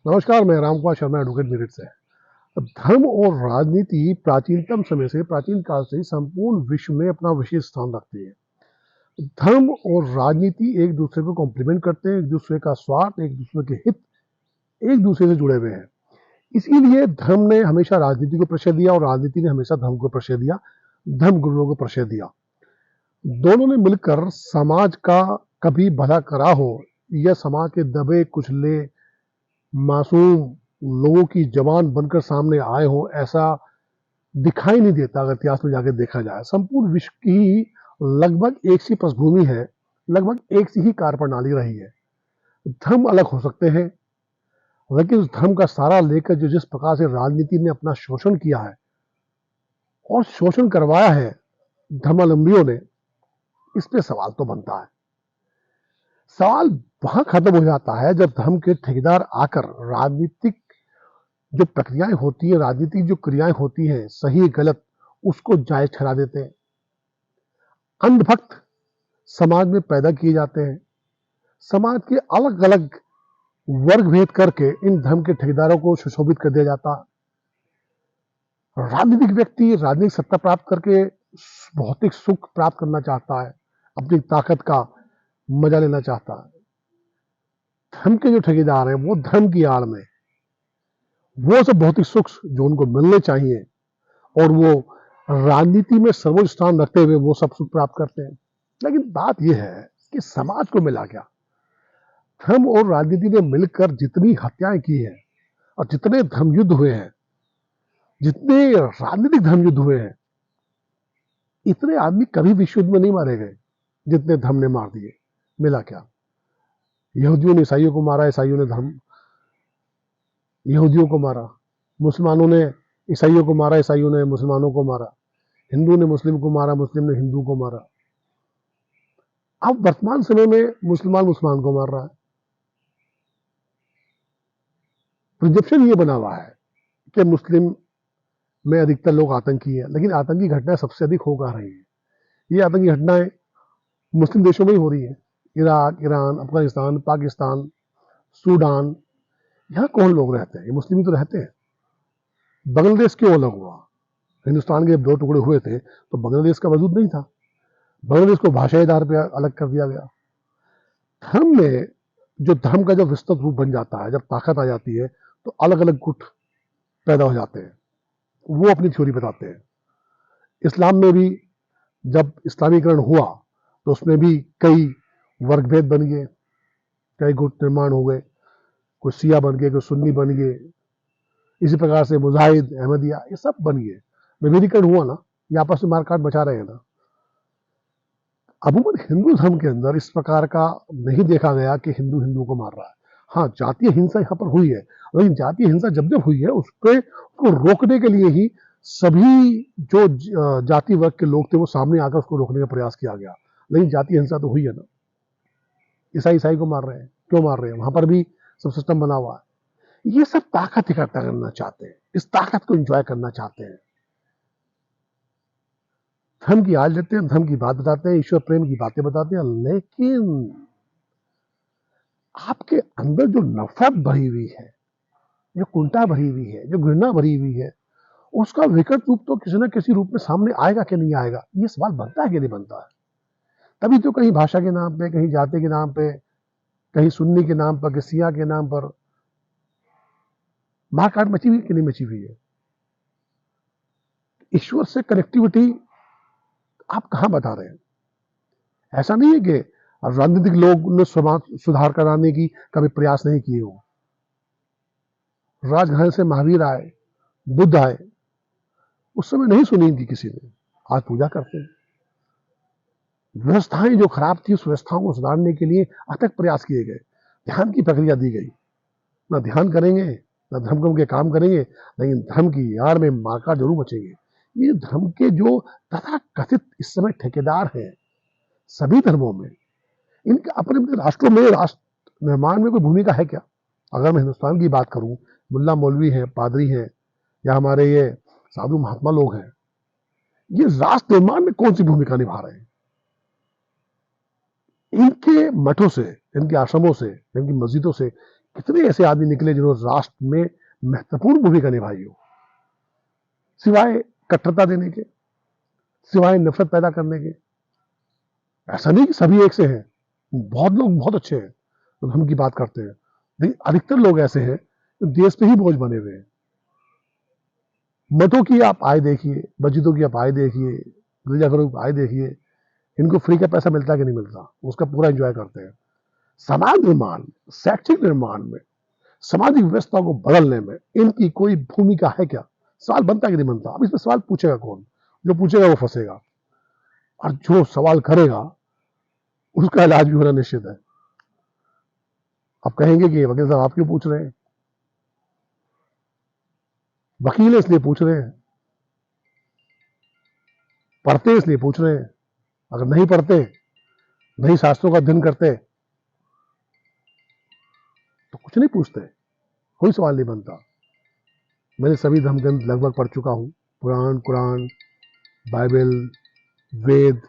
नमस्कार, मैं रामकुमार शर्मा एडवोकेट मेरठ से। धर्म और राजनीति प्राचीनतम समय से प्राचीन काल से ही संपूर्ण विश्व में अपना विशेष स्थान रखती है। धर्म और राजनीति एक दूसरे को कॉम्प्लीमेंट करते हैं, एक दूसरे का स्वार्थ, एक दूसरे के हित एक दूसरे से जुड़े हुए हैं। इसीलिए धर्म ने हमेशा राजनीति को प्रश्रय दिया और राजनीति ने हमेशा धर्म को प्रश्रय दिया, धर्म गुरुओं को प्रश्रय दिया। दोनों ने मिलकर समाज का कभी भला करा हो या समाज के दबे कुचले मासूम लोगों की जवान बनकर सामने आए हों, ऐसा दिखाई नहीं देता अगर इतिहास में जाके देखा जाए। संपूर्ण विश्व की लगभग एक सी पृष्ठभूमि है, लगभग एक सी ही कार्यप्रणाली रही है। धर्म अलग हो सकते हैं, लेकिन उस धर्म का सारा लेकर जो जिस प्रकार से राजनीति ने अपना शोषण किया है और शोषण करवाया है धर्मावलंबियों ने, इस पे सवाल तो बनता है। सवाल वहां खत्म हो जाता है जब धर्म के ठेकेदार आकर राजनीतिक जो प्रक्रियाएं होती है, राजनीतिक जो क्रियाएं होती हैं, सही गलत, उसको जायज ठहरा देते हैं। अंधभक्त समाज में पैदा किए जाते हैं। समाज के अलग अलग वर्ग भेद करके इन धर्म के ठेकेदारों को सुशोभित कर दिया जाता है। राजनीतिक व्यक्ति राजनीतिक सत्ता प्राप्त करके भौतिक सुख प्राप्त करना चाहता है, अपनी ताकत का मजा लेना चाहता है। धर्म के जो ठेकेदार हैं वो धर्म की आड़ में वो सब भौतिक सुख जो उनको मिलने चाहिए और वो राजनीति में सर्वोच्च स्थान रखते हुए वो सब सुख प्राप्त करते हैं। लेकिन बात यह है कि समाज को मिला क्या? धर्म और राजनीति ने मिलकर जितनी हत्याएं की हैं और जितने धर्म युद्ध हुए हैं, जितने राजनीतिक धर्म युद्ध हुए हैं, इतने आदमी कभी विश्व युद्ध में नहीं मारे गए जितने धर्म ने मार दिए। मिला क्या? यहूदियों ने ईसाइयों को मारा, ईसाइयों ने धर्म यहूदियों को मारा, मुसलमानों ने ईसाइयों को मारा, ईसाइयों ने मुसलमानों को मारा, हिंदू ने मुस्लिम को मारा, मुस्लिम ने हिंदू को मारा। अब वर्तमान समय में मुसलमान मुसलमान को मार रहा है। प्रिजप्शन ये बना हुआ है कि मुस्लिम में अधिकतर लोग आतंकी है, लेकिन आतंकी घटनाएं सबसे अधिक हो रही है। ये आतंकी घटनाएं मुस्लिम देशों में ही हो रही है। Iraq, Iran, Afghanistan, Pakistan, Sudan, यहाँ कौन लोग रहते हैं? ये मुस्लिम ही तो रहते हैं। बांग्लादेश क्यों अलग हुआ? हिंदुस्तान के दो टुकड़े हुए थे तो बांग्लादेश का वजूद नहीं था। बांग्लादेश को भाषाई आधार पर अलग कर दिया गया। धर्म में जो धर्म का जब विस्तृत रूप बन जाता है, जब ताकत आ जाती है, तो अलग अलग गुट पैदा हो जाते हैं, वो अपनी थ्योरी बताते हैं। इस्लाम में भी जब इस्लामीकरण हुआ तो उसमें भी कई वर्ग भेद बन गए, कई गुट निर्माण हो गए, कोई शिया बन गए, कोई सुन्नी बन गए। इसी प्रकार से मुजाहिद, अहमदिया, ये सब बन गए। विभेदीकरण हुआ ना, ये आपस में मारकाट बचा रहे हैं ना। अमूमन हिंदू धर्म के अंदर इस प्रकार का नहीं देखा गया कि हिंदू हिंदू को मार रहा है। हाँ, जातीय हिंसा यहाँ पर हुई है, लेकिन जातीय हिंसा जब जब हुई है उस पर उसको रोकने के लिए ही सभी जो जाति वर्ग के लोग थे वो सामने आकर उसको रोकने का प्रयास किया गया। लेकिन जातीय हिंसा तो हुई है ना। ईसाई ईसाई को मार रहे हैं, क्यों मार रहे हैं? वहां पर भी सब सिस्टम बना हुआ है। ये सब ताकत इकट्ठा करना चाहते हैं, इस ताकत को एंजॉय करना चाहते हैं। धर्म की आज लेते हैं, धर्म की बात बताते हैं, ईश्वर प्रेम की बातें बताते हैं, लेकिन आपके अंदर जो नफरत भरी हुई है, जो कुंठा भरी हुई है, जो घृणा भरी हुई है, उसका विकट रूप तो किसी न किसी रूप में सामने आएगा कि नहीं आएगा, ये सवाल बनता है कि नहीं बनता है। तभी तो कहीं भाषा के नाम पे, कहीं जाति के नाम पे, कहीं सुन्नी के नाम पर, कहीं सिया के नाम पर मारकाट मची हुई कि नहीं मची हुई है। ईश्वर से कनेक्टिविटी आप कहां बता रहे हैं? ऐसा नहीं है कि राजनीतिक लोग ने समाज सुधार कराने की कभी प्रयास नहीं किए हो। राजघराने से महावीर आए, बुद्ध आए, उस समय नहीं सुनी थी किसी ने, आज पूजा करते हैं। व्यवस्थाएं जो खराब थी उस व्यवस्थाओं को सुधारने के लिए अथक प्रयास किए गए, ध्यान की प्रक्रिया दी गई। ना ध्यान करेंगे, ना धर्म के काम करेंगे, लेकिन धर्म की आड़ में मारकाट जरूर बचेंगे। ये धर्म के जो तथा कथित इस समय ठेकेदार हैं सभी धर्मों में, इनके अपने अपने राष्ट्रों में राष्ट्र निर्माण में कोई भूमिका है क्या? अगर मैं हिंदुस्तान की बात करूं, मुल्ला मौलवी हैं, पादरी हैं, या हमारे ये साधु महात्मा लोग हैं, ये राष्ट्र निर्माण में कौन सी भूमिका निभा रहे हैं? इनके मठों से, इनके आश्रमों से, इनकी मस्जिदों से कितने ऐसे आदमी निकले जिन्होंने राष्ट्र में महत्वपूर्ण भूमिका निभाई हो, सिवाय कट्टरता देने के, सिवाय नफरत पैदा करने के। ऐसा नहीं कि सभी एक से हैं, बहुत लोग बहुत अच्छे हैं तो धर्म की बात करते हैं, लेकिन अधिकतर लोग ऐसे हैं जो देश पे ही बोझ बने हुए हैं। मतों की आप आय देखिए, मस्जिदों की आप आय देखिए, गिरजाघरों की आय देखिए, इनको फ्री का पैसा मिलता है कि नहीं मिलता, उसका पूरा एंजॉय करते हैं। समाज निर्माण, शैक्षिक निर्माण में, सामाजिक व्यवस्था को बदलने में इनकी कोई भूमिका है क्या? सवाल बनता है कि नहीं बनता? अब इसमें सवाल पूछेगा कौन? जो पूछेगा वो फंसेगा, और जो सवाल करेगा उसका इलाज भी होना निश्चित है। आप कहेंगे कि वकील साहब आप क्यों पूछ रहे हैं? वकील इसलिए पूछ रहे हैं, पढ़ते इसलिए पूछ रहे हैं। अगर नहीं पढ़ते, नहीं शास्त्रों का अध्ययन करते तो कुछ नहीं पूछते, कोई सवाल नहीं बनता। मैंने सभी धर्मग्रंथ लगभग पढ़ चुका हूँ, पुराण, कुरान, बाइबल, वेद,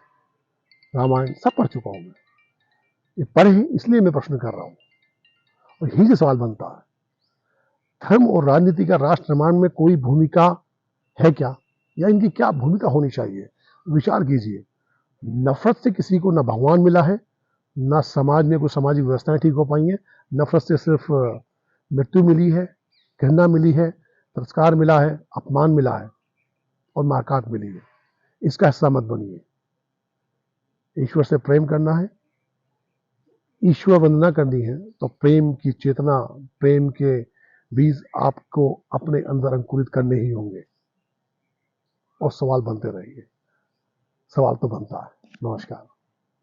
रामायण सब पढ़ चुका हूँ मैं। ये पढ़े इसलिए मैं प्रश्न कर रहा हूँ, और यही से सवाल बनता है, धर्म और राजनीति का राष्ट्र निर्माण में कोई भूमिका है क्या, या इनकी क्या भूमिका होनी चाहिए? विचार कीजिए। नफरत से किसी को न भगवान मिला है, न समाज में कोई सामाजिक व्यवस्थाएं ठीक हो पाई हैं। नफरत से सिर्फ मृत्यु मिली है, घृणा मिली है, तिरस्कार मिला है, अपमान मिला है और मारकाट मिली है। इसका हिस्सा मत बनिए। ईश्वर से प्रेम करना है, ईश्वर वंदना करनी है, तो प्रेम की चेतना, प्रेम के बीज आपको अपने अंदर अंकुरित करने ही होंगे, और सवाल बनते रहेंगे। सवाल तो बनता है। नमस्कार।